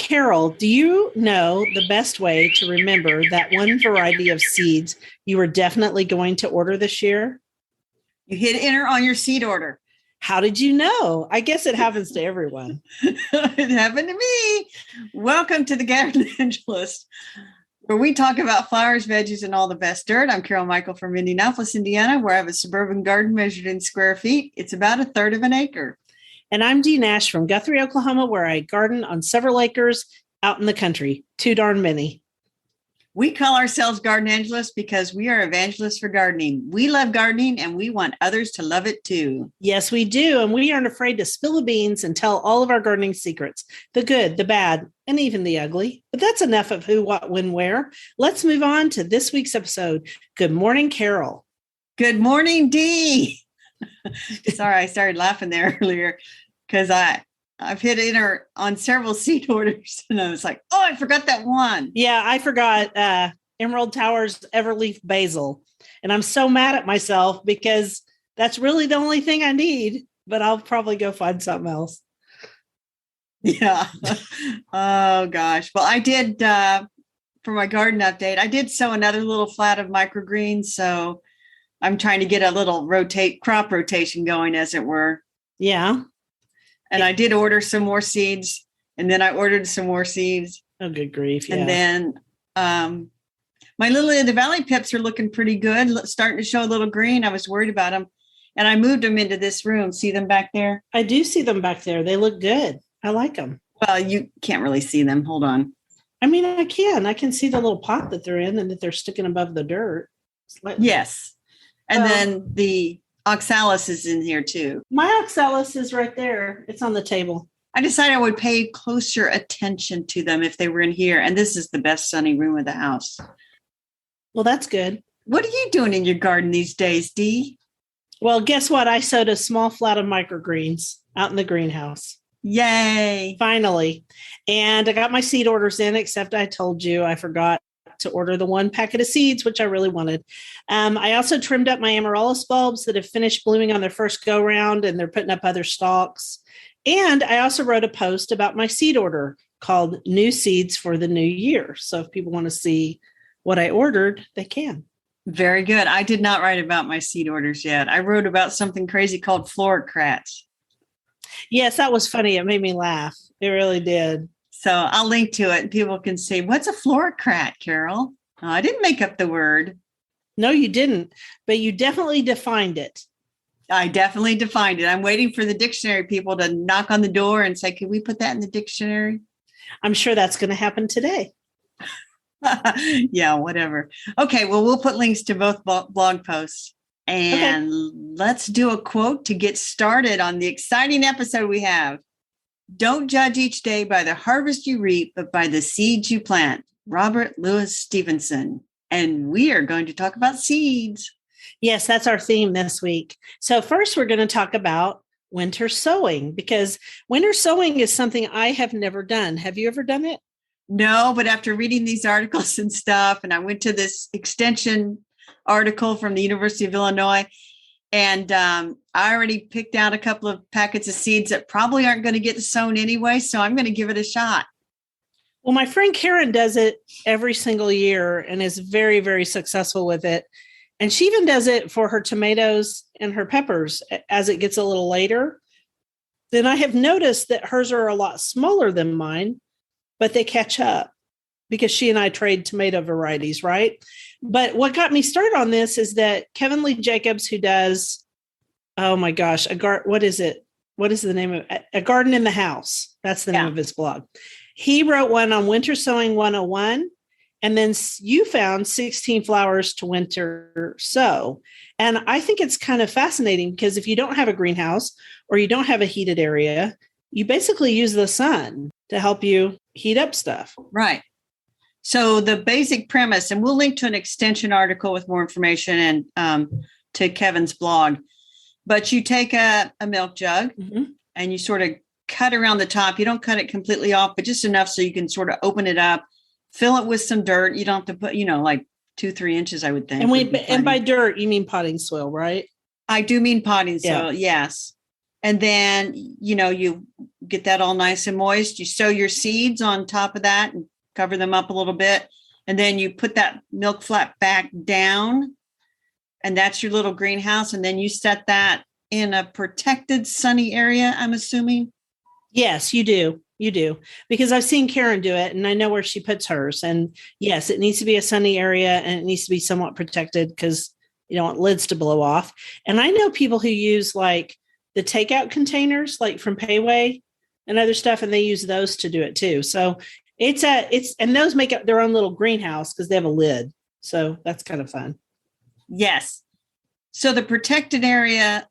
Carol, do you know the best way to remember that one variety of seeds you were definitely going to order this year? You hit enter on your seed order. How did you know? I guess it happens to everyone. It happened to me. Welcome to the Garden Angelist, where we talk about flowers, veggies, and all the best dirt. I'm Carol Michael from Indianapolis, Indiana, where I have a suburban garden measured in square feet. It's about a third of an acre. And I'm Dee Nash from Guthrie, Oklahoma, where I garden on several acres out in the country. Too darn many. We call ourselves Garden Angelists because we are evangelists for gardening. We love gardening and we want others to love it too. Yes, we do. And we aren't afraid to spill the beans and tell all of our gardening secrets, the good, the bad, and even the ugly. But that's enough of who, what, when, where. Let's move on to this week's episode. Good morning, Carol. Good morning, Dee. Sorry, I started laughing there earlier because I've hit enter on several seed orders and I was like, oh, I forgot that one. Yeah, I forgot Emerald Towers Everleaf Basil. And I'm so mad at myself because that's really the only thing I need, but I'll probably go find something else. Yeah. Oh, gosh. Well, I did, for my garden update, I did sow another little flat of microgreens. So I'm trying to get a little crop rotation going, as it were. Yeah. And I did order some more seeds, and then I ordered some more seeds. Oh, good grief. Yeah. And then my Lily of the Valley pips are looking pretty good, starting to show a little green. I was worried about them. And I moved them into this room. See them back there? I do see them back there. They look good. I like them. Well, you can't really see them. Hold on. I mean, I can. I can see the little pot that they're in and that they're sticking above the dirt. Yes. And then the oxalis is in here too. My oxalis is right there. It's on the table. I decided I would pay closer attention to them if they were in here. And this is the best sunny room of the house. Well, that's good. What are you doing in your garden these days, Dee? Well, guess what? I sowed a small flat of microgreens out in the greenhouse. Yay. Finally. And I got my seed orders in, except I told you I forgot to order the one packet of seeds, which I really wanted. I also trimmed up my amaryllis bulbs that have finished blooming on their first go round, and they're putting up other stalks. And I also wrote a post about my seed order called New Seeds for the New Year. So if people want to see what I ordered, they can. Very good. I did not write about my seed orders yet. I wrote about something crazy called florocrats. Yes, that was funny. It made me laugh. It really did. So I'll link to it and people can see, what's a florocrat, Carol? Oh, I didn't make up the word. No, you didn't, but you definitely defined it. I definitely defined it. I'm waiting for the dictionary people to knock on the door and say, can we put that in the dictionary? I'm sure that's going to happen today. Yeah, whatever. Okay, well, we'll put links to both blog posts. And Let's do a quote to get started on the exciting episode we have. Don't judge each day by the harvest you reap, but by the seeds you plant. Robert Louis Stevenson. And we are going to talk about seeds. Yes, that's our theme this week. So first, we're going to talk about winter sowing, because winter sowing is something I have never done. Have you ever done it? No, but after reading these articles and stuff, and I went to this extension article from the University of Illinois, and I already picked out a couple of packets of seeds that probably aren't going to get sown anyway. So I'm going to give it a shot. Well, my friend Karen does it every single year and is very, very successful with it. And she even does it for her tomatoes and her peppers as it gets a little later. Then I have noticed that hers are a lot smaller than mine, but they catch up because she and I trade tomato varieties, right? But what got me started on this is that Kevin Lee Jacobs, who does, oh my gosh, what is it? What is the name of it? A Garden in the House? That's the name of his blog. He wrote one on Winter Sowing 101. And then you found 16 flowers to winter sow. And I think it's kind of fascinating because if you don't have a greenhouse or you don't have a heated area, you basically use the sun to help you heat up stuff. Right. So the basic premise, and we'll link to an extension article with more information and to Kevin's blog, but you take a milk jug and you sort of cut around the top. You don't cut it completely off, but just enough so you can sort of open it up, fill it with some dirt. You don't have to put, like 2-3 inches, I would think. And by dirt, you mean potting soil, right? I do mean potting soil. Yes. And then, you get that all nice and moist. You sow your seeds on top of that and cover them up a little bit. And then you put that milk flat back down. And that's your little greenhouse. And then you set that in a protected sunny area, I'm assuming. Yes, you do. You do. Because I've seen Karen do it and I know where she puts hers. And yes, it needs to be a sunny area and it needs to be somewhat protected because you don't want lids to blow off. And I know people who use like the takeout containers, like from Payway and other stuff, and they use those to do it too. So and those make up their own little greenhouse because they have a lid. So that's kind of fun. Yes. So the protected area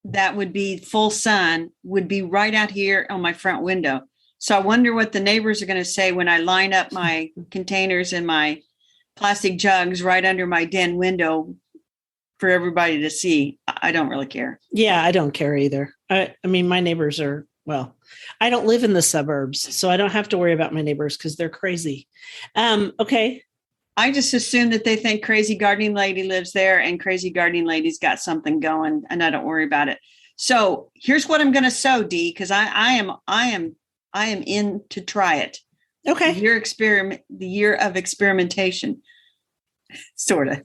that would be full sun would be right out here on my front window. So I wonder what the neighbors are going to say when I line up my containers and my plastic jugs right under my den window for everybody to see. I don't really care. Yeah, I don't care either. I mean, my neighbors are, well, I don't live in the suburbs, so I don't have to worry about my neighbors because they're crazy. Okay. I just assume that they think Crazy Gardening Lady lives there and Crazy Gardening Lady's got something going and I don't worry about it. So here's what I'm going to sow, Dee, because I am in to try it. Okay. The year of experimentation. Sort of.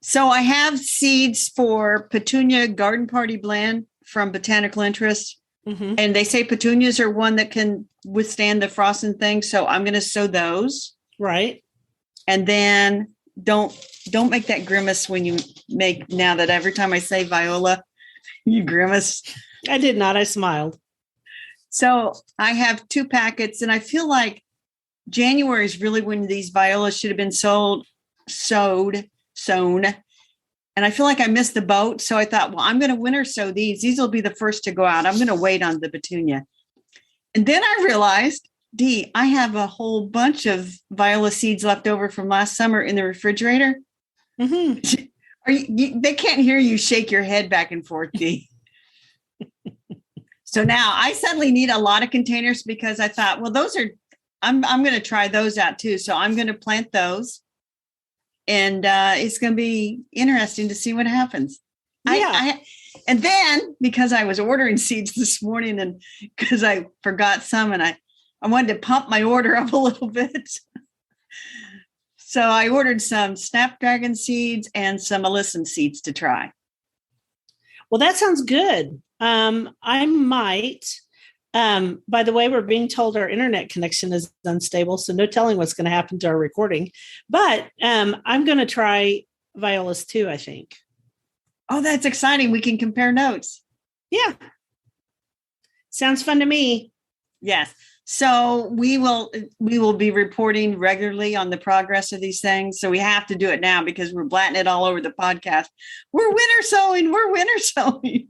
So I have seeds for Petunia Garden Party Blend from Botanical Interest. Mm-hmm. And they say petunias are one that can withstand the frost and things. So I'm going to sow those. Right. And then don't make that grimace when you make, now that every time I say viola, you grimace. I did not. I smiled. So I have 2 packets and I feel like January is really when these violas should have been sown. And I feel like I missed the boat. So I thought, well, I'm going to winter sow these. These will be the first to go out. I'm going to wait on the petunia. And then I realized, Dee, I have a whole bunch of viola seeds left over from last summer in the refrigerator. Mm-hmm. They can't hear you shake your head back and forth, Dee. So now I suddenly need a lot of containers because I thought, well, I'm going to try those out too. So I'm going to plant those. And it's going to be interesting to see what happens. Yeah. And then because I was ordering seeds this morning and because I forgot some and I wanted to pump my order up a little bit. So I ordered some snapdragon seeds and some alyssum seeds to try. Well, that sounds good. I might. By the way, we're being told our internet connection is unstable, so no telling what's going to happen to our recording. But I'm going to try violas too, I think. Oh, that's exciting. We can compare notes. Yeah. Sounds fun to me. Yes. So we will be reporting regularly on the progress of these things. So we have to do it now because we're blatting it all over the podcast. We're winter sowing.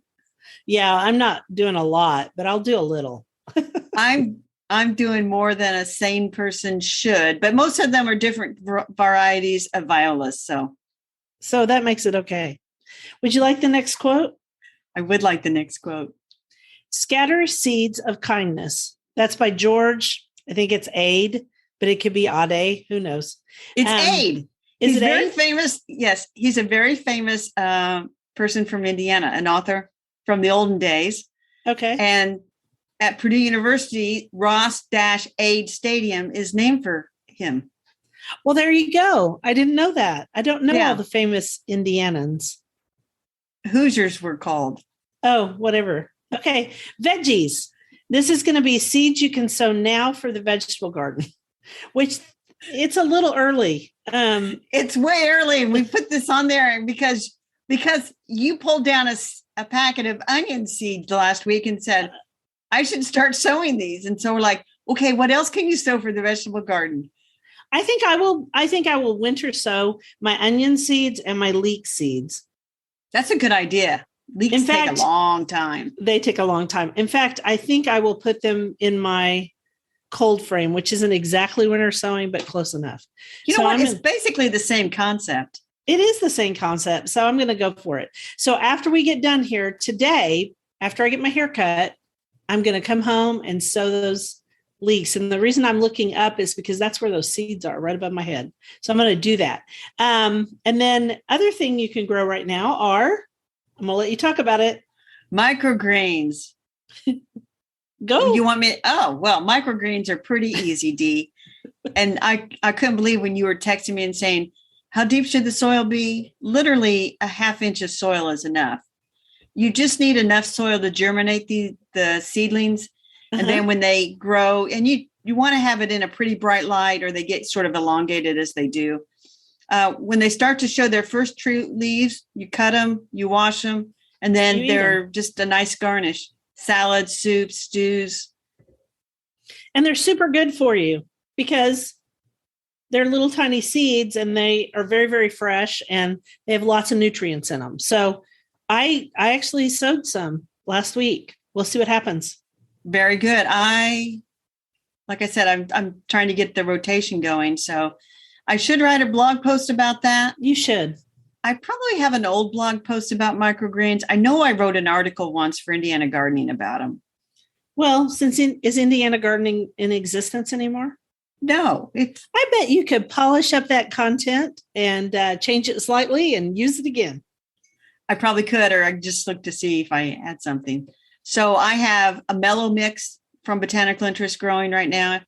Yeah, I'm not doing a lot, but I'll do a little. I'm doing more than a sane person should, but most of them are different varieties of violas. So that makes it okay. Would you like the next quote? I would like the next quote. Scatter seeds of kindness. That's by George. I think it's Ade, but it could be Ade. Who knows? It's Ade. He's very famous. Yes, he's a very famous person from Indiana, an author from the olden days. Okay. And at Purdue University, Ross-Ade Stadium is named for him. Well, there you go. I didn't know that. I don't know all the famous Indianans. Hoosiers were called. Oh, whatever. Okay. Veggies. This is going to be seeds you can sow now for the vegetable garden, which it's a little early. It's way early. We put this on there because you pulled down a packet of onion seeds last week and said, I should start sowing these. And so we're like, okay, what else can you sow for the vegetable garden? I think I will winter sow my onion seeds and my leek seeds. That's a good idea. Leeks take a long time. They take a long time. In fact, I think I will put them in my cold frame, which isn't exactly winter sowing, but close enough. You know what? It's basically the same concept. It is the same concept. So I'm going to go for it. So after we get done here today, after I get my hair cut, I'm going to come home and sow those leeks. And the reason I'm looking up is because that's where those seeds are, right above my head. So I'm going to do that. And then other thing you can grow right now are, I'm going to let you talk about it. Microgreens. Go. You want me? Oh, well, microgreens are pretty easy, Dee. And I couldn't believe when you were texting me and saying, how deep should the soil be? Literally a half inch of soil is enough. You just need enough soil to germinate the seedlings. And then when they grow, and you want to have it in a pretty bright light, or they get sort of elongated as they do. When they start to show their first true leaves, you cut them, you wash them, and then they're just a nice garnish. Salads, soups, stews. And they're super good for you because they're little tiny seeds and they are very, very fresh and they have lots of nutrients in them. So I actually sowed some last week. We'll see what happens. Very good. Like I said, I'm trying to get the rotation going. So I should write a blog post about that. You should. I probably have an old blog post about microgreens. I know I wrote an article once for Indiana Gardening about them. Well, is Indiana Gardening in existence anymore? No. I bet you could polish up that content and change it slightly and use it again. I probably could, or I just look to see if I had something. So I have a mellow mix from Botanical Interest growing right now.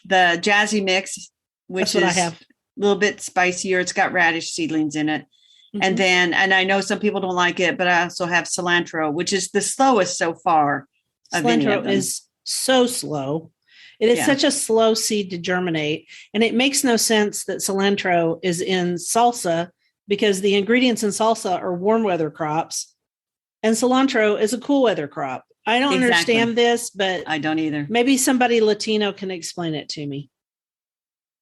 The Jazzy mix, which is I have. A little bit spicier. It's got radish seedlings in it. Mm-hmm. And I know some people don't like it, but I also have cilantro, which is the slowest so far. Cilantro is so slow. It is such a slow seed to germinate. And it makes no sense that cilantro is in salsa because the ingredients in salsa are warm weather crops and cilantro is a cool weather crop. I don't understand this, but I don't either. Maybe somebody Latino can explain it to me.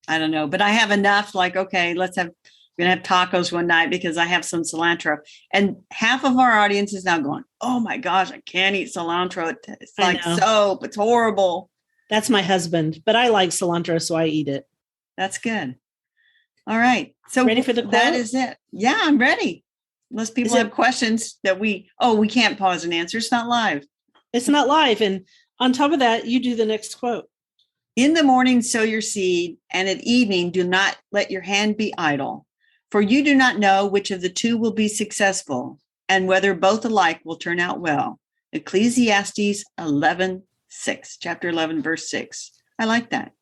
I don't know, but I have enough we're going to have tacos one night because I have some cilantro. And half of our audience is now going, oh my gosh, I can't eat cilantro. It's like soap. It's horrible. That's my husband, but I like cilantro, so I eat it. That's good. All right. So ready for the quote? That is it. Yeah, I'm ready. Unless people have questions that we can't pause and answer. It's not live. It's not live. And on top of that, you do the next quote. In the morning, sow your seed, and at evening, do not let your hand be idle. For you do not know which of the two will be successful, and whether both alike will turn out well. Ecclesiastes 11:6, chapter 11, verse 6. I like that.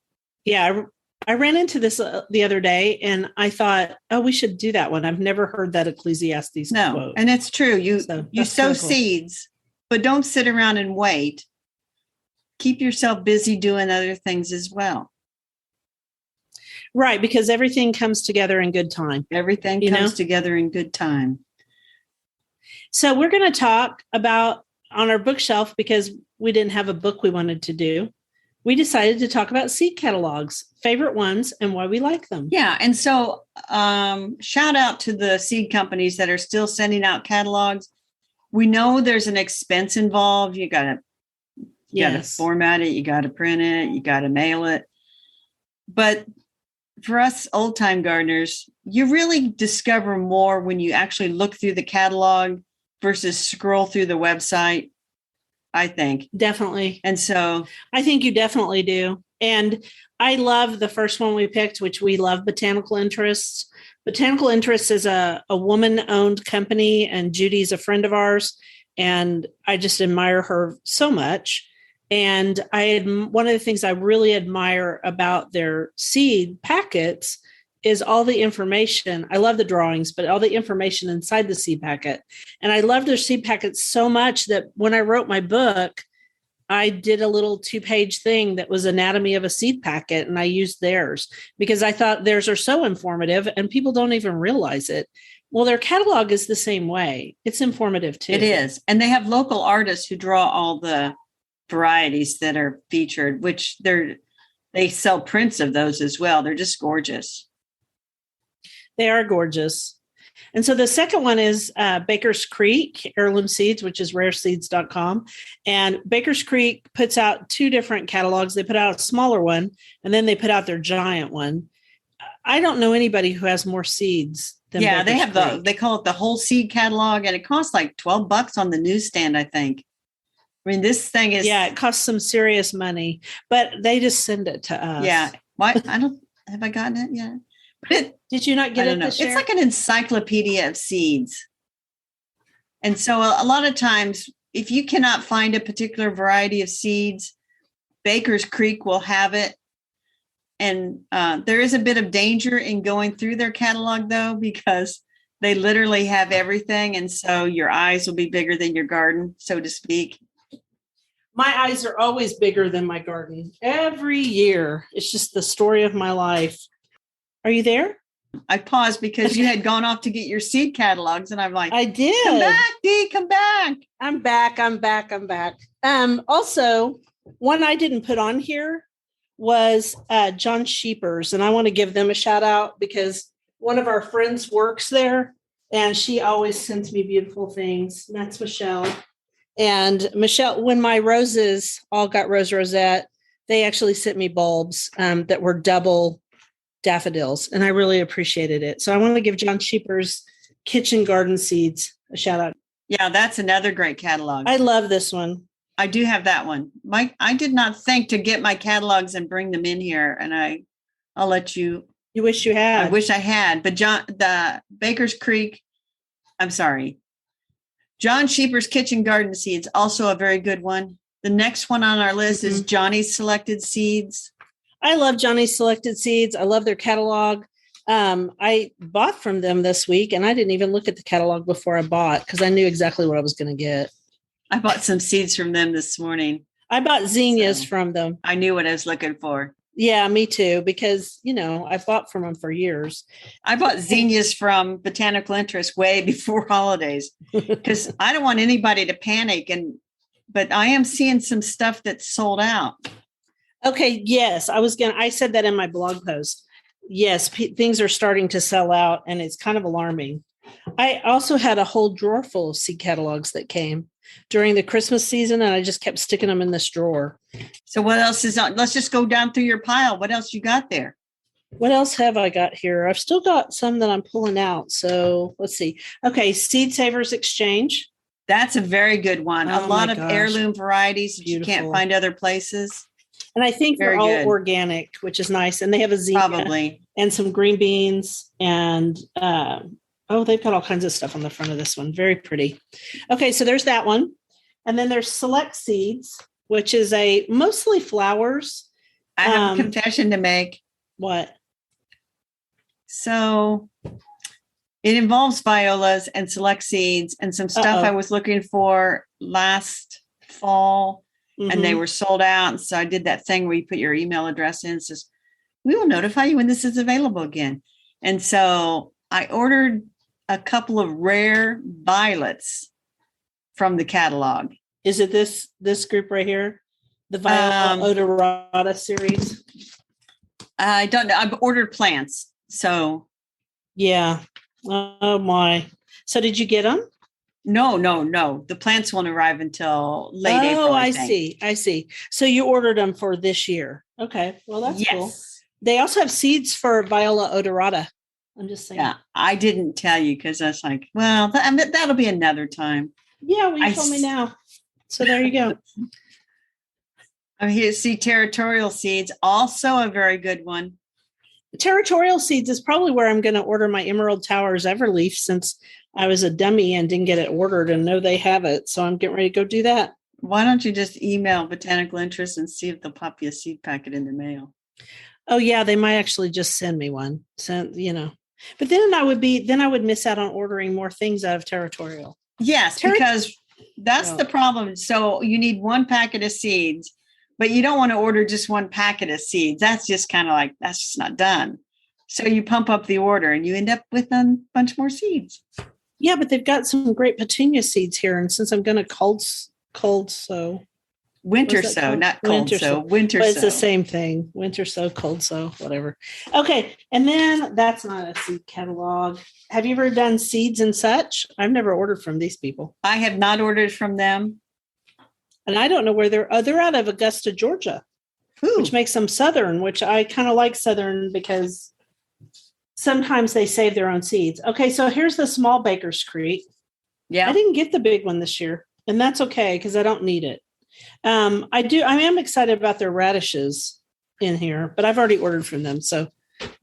Yeah, I ran into this the other day, and I thought, oh, we should do that one. I've never heard that Ecclesiastes quote. And it's true. You sow seeds, but don't sit around and wait. Keep yourself busy doing other things as well. Right, because everything comes together in good time. Everything comes together in good time. So we're going to talk about on our bookshelf, because we didn't have a book we wanted to do. We decided to talk about seed catalogs, favorite ones, and why we like them. Yeah. And so shout out to the seed companies that are still sending out catalogs. We know there's an expense involved. You got to format it. You got to print it. You got to mail it. But for us old time gardeners, you really discover more when you actually look through the catalog versus scroll through the website, I think. Definitely. And so I think you definitely do. And I love the first one we picked, which we love, Botanical Interests. Botanical Interests is a woman-owned company, and Judy's a friend of ours, and I just admire her so much. And one of the things I really admire about their seed packets is all the information. I love the drawings, but all the information inside the seed packet. And I love their seed packets so much that when I wrote my book, I did a little 2-page thing that was anatomy of a seed packet, and I used theirs because I thought theirs are so informative and people don't even realize it. Well, their catalog is the same way. It's informative too. It is. And they have local artists who draw all the varieties that are featured, which they sell prints of those as well. They're just gorgeous. They are gorgeous. And so the second one is Baker's Creek Heirloom Seeds, which is rareseeds.com. And Baker's Creek puts out 2 different catalogs. They put out a smaller one, and then they put out their giant one. I don't know anybody who has more seeds than Baker's they have Creek. they call it the whole seed catalog, and it costs like $12 on the newsstand, I think. I mean, this thing is... Yeah, it costs some serious money, but they just send it to us. Yeah. Why? Have I gotten it yet? Did you not get it this year? It's like an encyclopedia of seeds. And so a lot of times if you cannot find a particular variety of seeds, Baker's Creek will have it. And there is a bit of danger in going through their catalog, though, because they literally have everything. And so your eyes will be bigger than your garden, so to speak. My eyes are always bigger than my garden every year. It's just the story of my life. Are you there? I paused because you had gone off to get your seed catalogs. And I'm like, I did. Come back, Dee, come back. I'm back. Also, one I didn't put on here was John Sheepers. And I want to give them a shout out because one of our friends works there and she always sends me beautiful things. And that's Michelle. And Michelle, when my roses all got rosette, they actually sent me bulbs that were double daffodils. And I really appreciated it. So I want to give John Sheepers Kitchen Garden Seeds a shout out. Yeah, that's another great catalog. I love this one. I do have that one. I did not think to get my catalogs and bring them in here. And I'll let you. You wish you had. I wish I had. But the Baker's Creek, I'm sorry. John Sheepers Kitchen Garden Seeds, also a very good one. The next one on our list is Johnny's Selected Seeds. I love Johnny's Selected Seeds. I love their catalog. I bought from them this week and I didn't even look at the catalog before I bought because I knew exactly what I was going to get. I bought some seeds from them this morning. I bought zinnias from them. I knew what I was looking for. Yeah, me too, because, I bought from them for years. I bought zinnias from Botanical Interest way before holidays because I don't want anybody to panic. But I am seeing some stuff that's sold out. Okay. Yes. I said that in my blog post. Yes. Things are starting to sell out and it's kind of alarming. I also had a whole drawer full of seed catalogs that came during the Christmas season and I just kept sticking them in this drawer. So what else is on? Let's just go down through your pile. What else you got there? What else have I got here? I've still got some that I'm pulling out. So let's see. Okay. Seed Savers Exchange. That's a very good one. Oh a lot of heirloom varieties that you can't find other places. And I think they're all organic, which is nice. And they have a zinnia probably and some green beans and they've got all kinds of stuff on the front of this one. Very pretty. Okay, so there's that one. And then there's Select Seeds, which is mostly flowers. I have a confession to make. What? So it involves violas and Select Seeds and some stuff I was looking for last fall and they were sold out. So I did that thing where you put your email address in. It says, we will notify you when this is available again. And so I ordered a couple of rare violets from the catalog. Is it this group right here? The Viola Odorata series? I don't know. I've ordered plants. So. Yeah. Oh my. So did you get them? No. The plants won't arrive until late April. I see. So you ordered them for this year. Okay. Well, that's cool. They also have seeds for Viola Odorata. I'm just saying. Yeah, I didn't tell you because I was like, well, that'll be another time. Yeah, well, you told me now. So there you go. I'm here to see Territorial Seeds, also a very good one. Territorial Seeds is probably where I'm going to order my Emerald Towers Everleaf since I was a dummy and didn't get it ordered and know they have it. So I'm getting ready to go do that. Why don't you just email Botanical Interest and see if they'll pop you a seed packet in the mail? Oh, yeah, they might actually just send me one. But then I would miss out on ordering more things out of Territorial. Yes, because that's the problem. So you need one packet of seeds, but you don't want to order just one packet of seeds. That's just kind of like, that's just not done. So you pump up the order and you end up with a bunch more seeds. Yeah, but they've got some great petunia seeds here. And since I'm going to cold sow. Winter sow, not cold sow. Winter sow. It's the same thing. Winter sow, cold sow, whatever. Okay. And then that's not a seed catalog. Have you ever done Seeds and Such? I've never ordered from these people. I have not ordered from them. And I don't know where they're out of Augusta, Georgia, which makes them Southern, which I kind of like Southern because sometimes they save their own seeds. Okay. So here's the small Baker's Creek. Yeah. I didn't get the big one this year and that's okay because I don't need it. I am excited about their radishes in here, but I've already ordered from them. So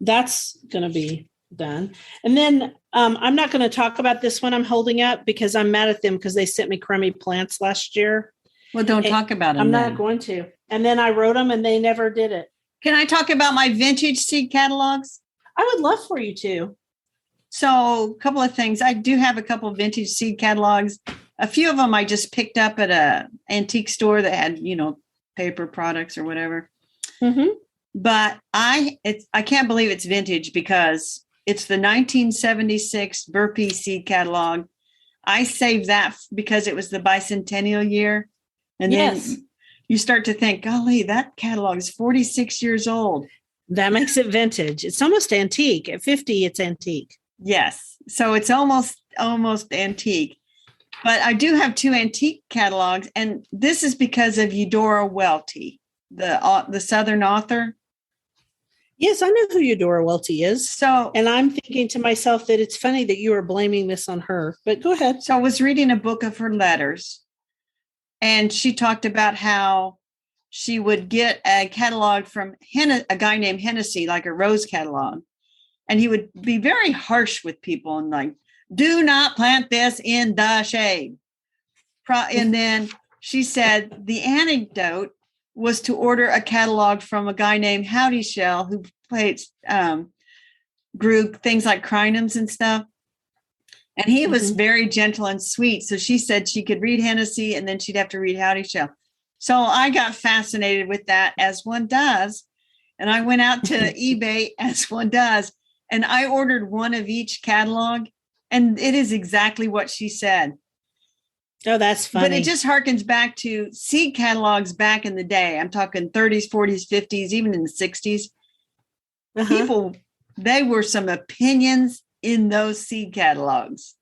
that's going to be done. And then I'm not going to talk about this one I'm holding up because I'm mad at them because they sent me crummy plants last year. Well, don't And talk about them. I'm not going to. And then I wrote them and they never did it. Can I talk about my vintage seed catalogs? I would love for you to. So a couple of things. I do have a couple of vintage seed catalogs. A few of them I just picked up at a antique store that had, paper products or whatever. Mm-hmm. But I can't believe it's vintage because it's the 1976 Burpee seed catalog. I saved that because it was the bicentennial year. And then you start to think, golly, that catalog is 46 years old. That makes it vintage. It's almost antique. At 50, it's antique. Yes. So it's almost antique. But I do have two antique catalogs. And this is because of Eudora Welty, the Southern author. Yes, I know who Eudora Welty is. And I'm thinking to myself that it's funny that you are blaming this on her. But go ahead. So I was reading a book of her letters. And she talked about how she would get a catalog from a guy named Hennessy, like a rose catalog. And he would be very harsh with people and like, do not plant this in the shade. And then she said the anecdote was to order a catalog from a guy named Howdy Shell who grew things like crinums and stuff. And he was very gentle and sweet. So she said she could read Hennessy and then she'd have to read Howdy Shell. So I got fascinated with that, as one does. And I went out to eBay, as one does. And I ordered one of each catalog. And it is exactly what she said. Oh, that's funny. But it just harkens back to seed catalogs back in the day. I'm talking 30s, 40s, 50s, even in the 60s. People, they were some opinions in those seed catalogs.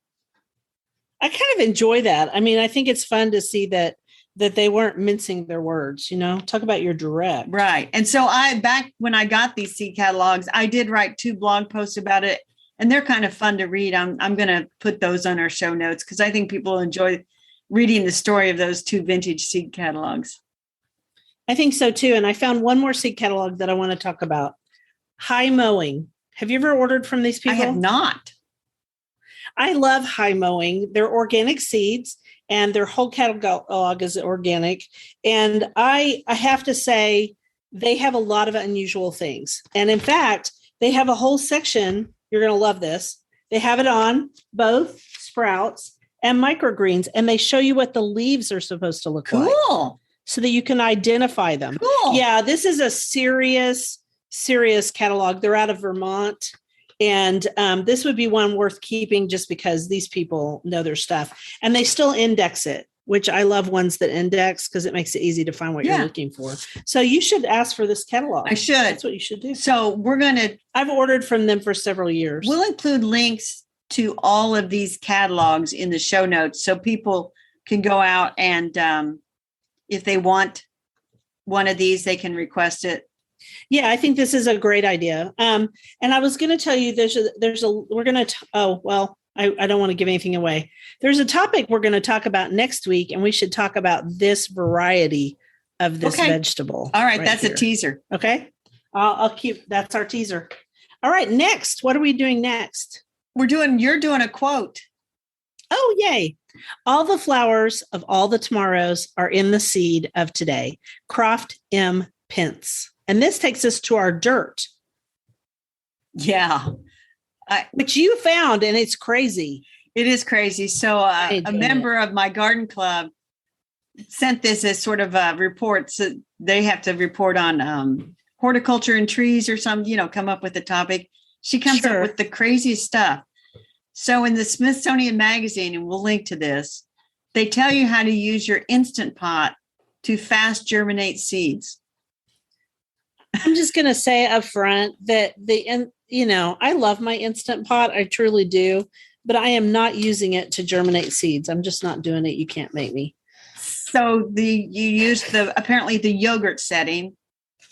I kind of enjoy that. I mean, I think it's fun to see that they weren't mincing their words, talk about your direct. Right. And so back when I got these seed catalogs, I did write 2 blog posts about it, and they're kind of fun to read. I'm going to put those on our show notes because I think people enjoy reading the story of those 2 vintage seed catalogs. I think so too. And I found one more seed catalog that I want to talk about. High Mowing. Have you ever ordered from these people? I have not. I love High Mowing. They're organic seeds and their whole catalog is organic. And I have to say, they have a lot of unusual things. And in fact, they have a whole section. You're going to love this. They have it on both sprouts and microgreens, and they show you what the leaves are supposed to look like. Cool. So that you can identify them. Cool. Yeah, this is a serious catalog. They're out of Vermont. And this would be one worth keeping just because these people know their stuff. And they still index it, which I love ones that index because it makes it easy to find what you're looking for. So you should ask for this catalog. I should. That's what you should do. So I've ordered from them for several years. We'll include links to all of these catalogs in the show notes so people can go out and if they want one of these, they can request it. Yeah, I think this is a great idea. And I was going to tell you, I don't want to give anything away. There's a topic we're going to talk about next week, and we should talk about this variety of this vegetable. All right. That's here. A teaser. Okay. That's our teaser. All right. Next, what are we doing next? You're doing a quote. Oh, yay. All the flowers of all the tomorrows are in the seed of today. Croft M. Pence. And this takes us to our dirt. Yeah. Which you found, and it's crazy. It is crazy. So a member of my garden club sent this as sort of a report. So they have to report on horticulture and trees or come up with a topic. She comes up with the craziest stuff. So in the Smithsonian Magazine, and we'll link to this, they tell you how to use your Instant Pot to fast germinate seeds. I'm just going to say up front that I love my Instant Pot. I truly do, but I am not using it to germinate seeds. I'm just not doing it. You can't make me. So you use apparently the yogurt setting,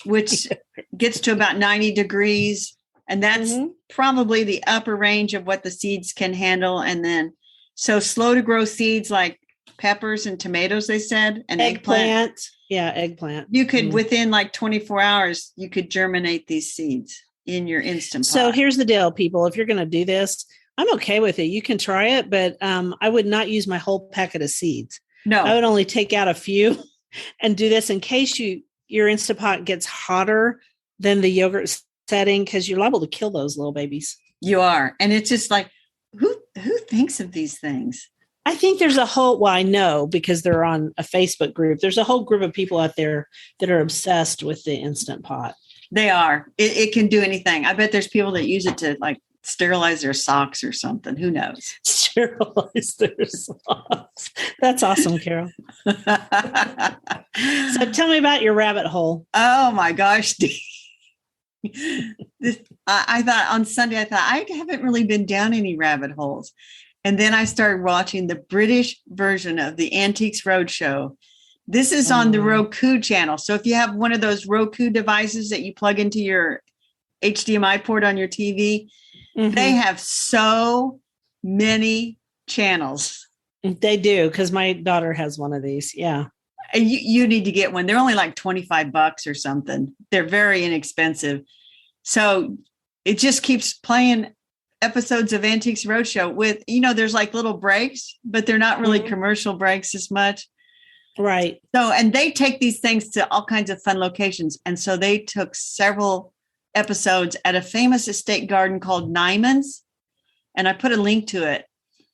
which gets to about 90 degrees. And that's probably the upper range of what the seeds can handle. And then, so slow to grow seeds like peppers and tomatoes, they said, and eggplant. Yeah, eggplant. You could, within like 24 hours, you could germinate these seeds in your Instant Pot. So here's the deal, people. If you're going to do this, I'm okay with it. You can try it, but I would not use my whole packet of seeds. I No. would only take out a few and do this in case your Instant Pot gets hotter than the yogurt setting, because you're liable to kill those little babies. You are. And it's just like, who thinks of these things? I think there's a whole, well, I know because they're on a Facebook group. There's a whole group of people out there that are obsessed with the Instant Pot. They are. It can do anything. I bet there's people that use it to like sterilize their socks or something. Who knows? Sterilize their socks. That's awesome, Carol. So tell me about your rabbit hole. Oh my gosh. I thought on Sunday, I haven't really been down any rabbit holes. And then I started watching the British version of the Antiques Roadshow. This is on the Roku channel. So if you have one of those Roku devices that you plug into your HDMI port on your TV, they have so many channels. They do, because my daughter has one of these. Yeah. And you need to get one. They're only like $25 or something. They're very inexpensive. So it just keeps playing episodes of Antiques Roadshow with, there's like little breaks, but they're not really commercial breaks as much. Right. So, and they take these things to all kinds of fun locations. And so they took several episodes at a famous estate garden called Nyman's. And I put a link to it.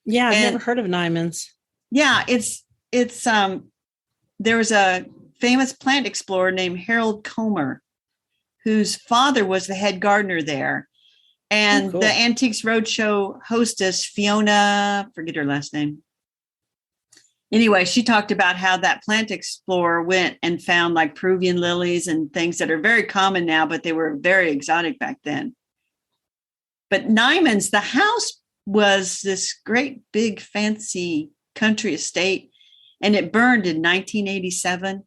Yeah. I've never heard of Nyman's. Yeah. It's there was a famous plant explorer named Harold Comer, whose father was the head gardener there. And cool. The Antiques Roadshow hostess, Fiona, forget her last name. Anyway, she talked about how that plant explorer went and found like Peruvian lilies and things that are very common now, but they were very exotic back then. But Nyman's, the house was this great big fancy country estate, and it burned in 1987.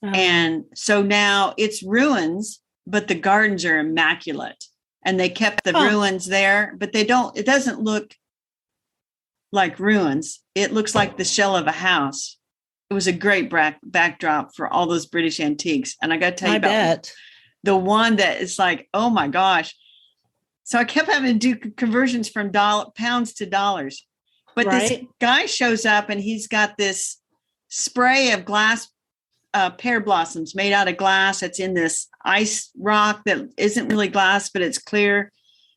And so now it's ruins, but the gardens are immaculate. And they kept the ruins there, but it doesn't look like ruins. It looks like the shell of a house. It was a great backdrop for all those British antiques. And I got to tell you about the one that is like, oh my gosh. So I kept having to do conversions from pounds to dollars. But this guy shows up and he's got this spray of glass pear blossoms made out of glass. It's in this ice rock that isn't really glass, but it's clear.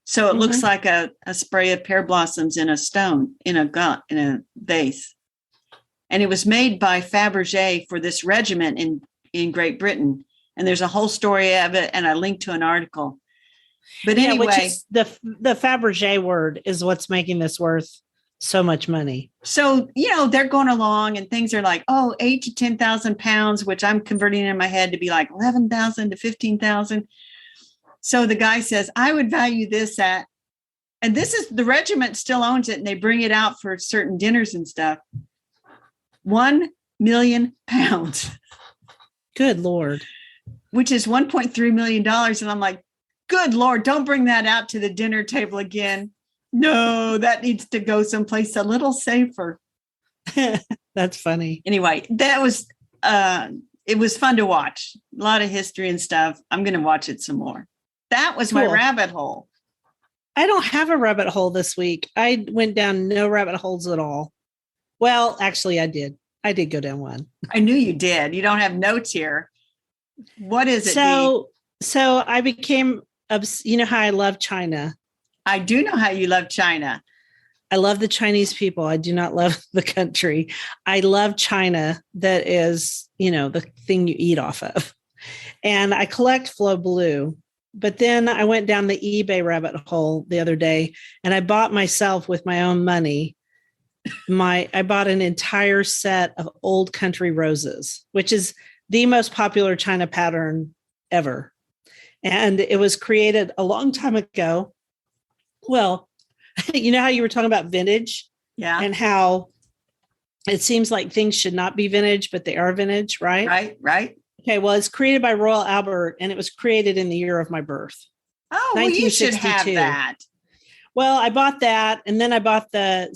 So it looks like a spray of pear blossoms in a stone, in a vase. And it was made by Fabergé for this regiment in Great Britain. And there's a whole story of it, and I linked to an article. But anyway, which is the Fabergé word is what's making this worth so much money. So, they're going along and things are like, 8 to 10,000 pounds, which I'm converting in my head to be like 11,000 to 15,000. So the guy says, I would value this at, and this is the regiment still owns it and they bring it out for certain dinners and stuff. 1 million pounds. Good Lord. Which is $1.3 million. And I'm like, good Lord, don't bring that out to the dinner table again. No, that needs to go someplace a little safer. That's funny. Anyway, that was, it was fun to watch. A lot of history and stuff. I'm going to watch it some more. That was my rabbit hole. I don't have a rabbit hole this week. I went down no rabbit holes at all. Well, actually, I did. I did go down one. I knew you did. You don't have notes here. What is it? So I became, you know how I love China. I do know how you love China. I love the Chinese people. I do not love the country. I love China. That is, the thing you eat off of. And I collect Flow Blue. But then I went down the eBay rabbit hole the other day and I bought myself with my own money. I bought an entire set of old country roses, which is the most popular China pattern ever. And it was created a long time ago. Well, you know how you were talking about vintage? Yeah. And how it seems like things should not be vintage, but they are vintage, right? Right. Okay, well, it's created by Royal Albert, and it was created in the year of my birth. Oh, well, you should have that. Well, I bought that, and then I bought the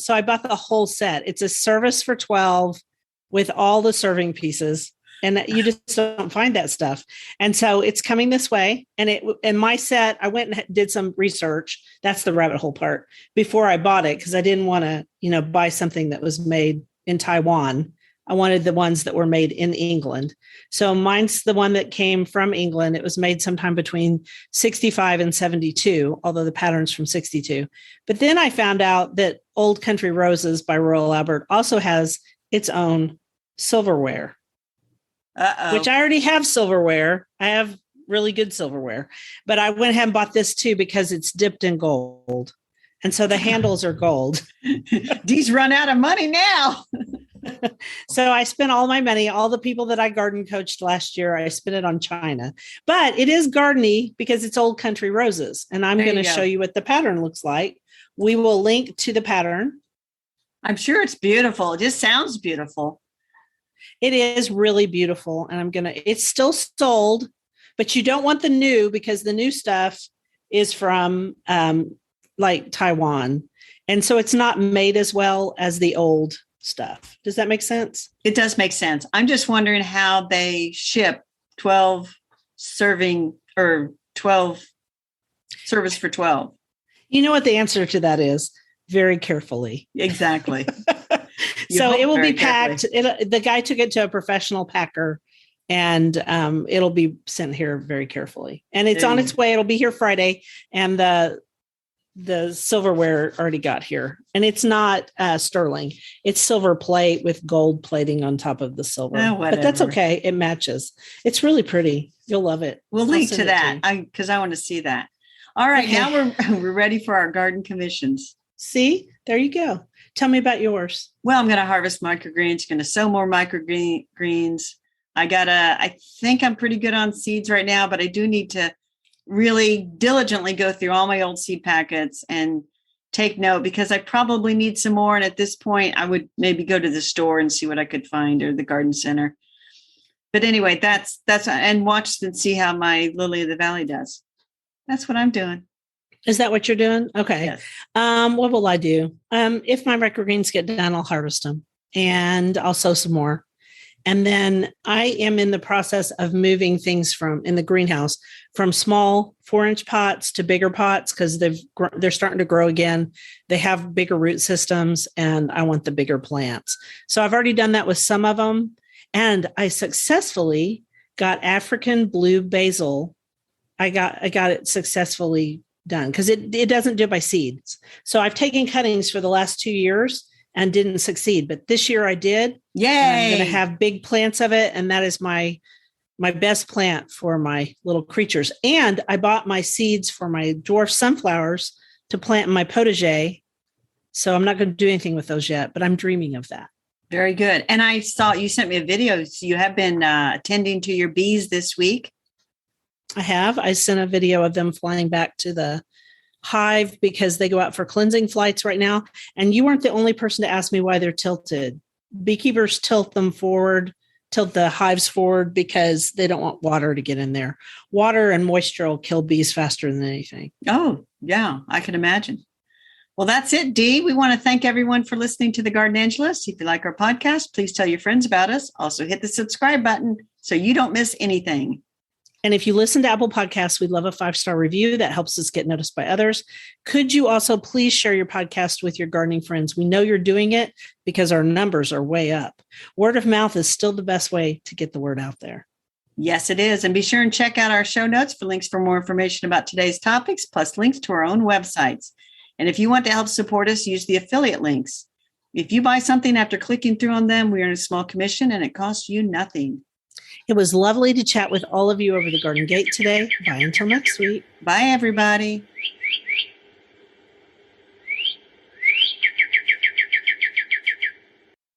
whole set. It's a service for 12 with all the serving pieces. and you just don't find that stuff. And so it's coming this way. And my set, I went and did some research. That's the rabbit hole part before I bought it, because I didn't want to, buy something that was made in Taiwan. I wanted the ones that were made in England. So mine's the one that came from England. It was made sometime between 65 and 72, although the pattern's from 62. But then I found out that Old Country Roses by Royal Albert also has its own silverware. Which I already have silverware. I have really good silverware, but I went ahead and bought this too because it's dipped in gold. And so the handles are gold. Dee's run out of money now. So I spent all my money, all the people that I garden coached last year, I spent it on China, but it is gardeny because it's Old Country Roses. And I'm going to show you what the pattern looks like. We will link to the pattern. I'm sure it's beautiful. It just sounds beautiful. It is really beautiful. And it's still sold, but you don't want the new because the new stuff is from like Taiwan. And so it's not made as well as the old stuff. Does that make sense? It does make sense. I'm just wondering how they ship 12 serving or 12 service for 12. You know what the answer to that is? Very carefully. Exactly. So it will be packed. The guy took it to a professional packer, and it'll be sent here very carefully. And it's on its way. It'll be here Friday. And the silverware already got here. And it's not sterling. It's silver plate with gold plating on top of the silver. But that's okay. It matches. It's really pretty. You'll love it. We'll link to that because I want to see that. All right. Okay. Now we're ready for our garden commissions. See, there you go. Tell me about yours. Well, I'm going to harvest microgreens, going to sow more microgreens. I think I'm pretty good on seeds right now, but I do need to really diligently go through all my old seed packets and take note because I probably need some more. And at this point, I would maybe go to the store and see what I could find or the garden center. But anyway, that's and watch and see how my lily of the valley does. That's what I'm doing. Is that what you're doing? Okay. Yes. What will I do? If my microgreens get done, I'll harvest them and I'll sow some more. And then I am in the process of moving things in the greenhouse from small 4-inch pots to bigger pots because they're starting to grow again. They have bigger root systems and I want the bigger plants. So I've already done that with some of them. And I successfully got African blue basil. I got it successfully done because it doesn't do it by seeds. So I've taken cuttings for the last 2 years and didn't succeed. But this year I did. Yay. I'm going to have big plants of it. And that is my best plant for my little creatures. And I bought my seeds for my dwarf sunflowers to plant in my potager. So I'm not going to do anything with those yet, but I'm dreaming of that. Very good. And I saw you sent me a video. So you have been attending to your bees this week. I have. I sent a video of them flying back to the hive because they go out for cleansing flights right now. And you weren't the only person to ask me why they're tilted. Beekeepers tilt the hives forward because they don't want water to get in there. Water and moisture will kill bees faster than anything. Oh, yeah, I can imagine. Well, that's it, Dee. We want to thank everyone for listening to The Garden Angelist. If you like our podcast, please tell your friends about us. Also hit the subscribe button so you don't miss anything. And if you listen to Apple Podcasts, we'd love a 5-star review. That helps us get noticed by others. Could you also please share your podcast with your gardening friends? We know you're doing it because our numbers are way up. Word of mouth is still the best way to get the word out there. Yes, it is. And be sure and check out our show notes for links for more information about today's topics, plus links to our own websites. And if you want to help support us, use the affiliate links. If you buy something after clicking through on them, we earn a small commission and it costs you nothing. It was lovely to chat with all of you over the Garden Gate today. Bye until next week. Bye, everybody.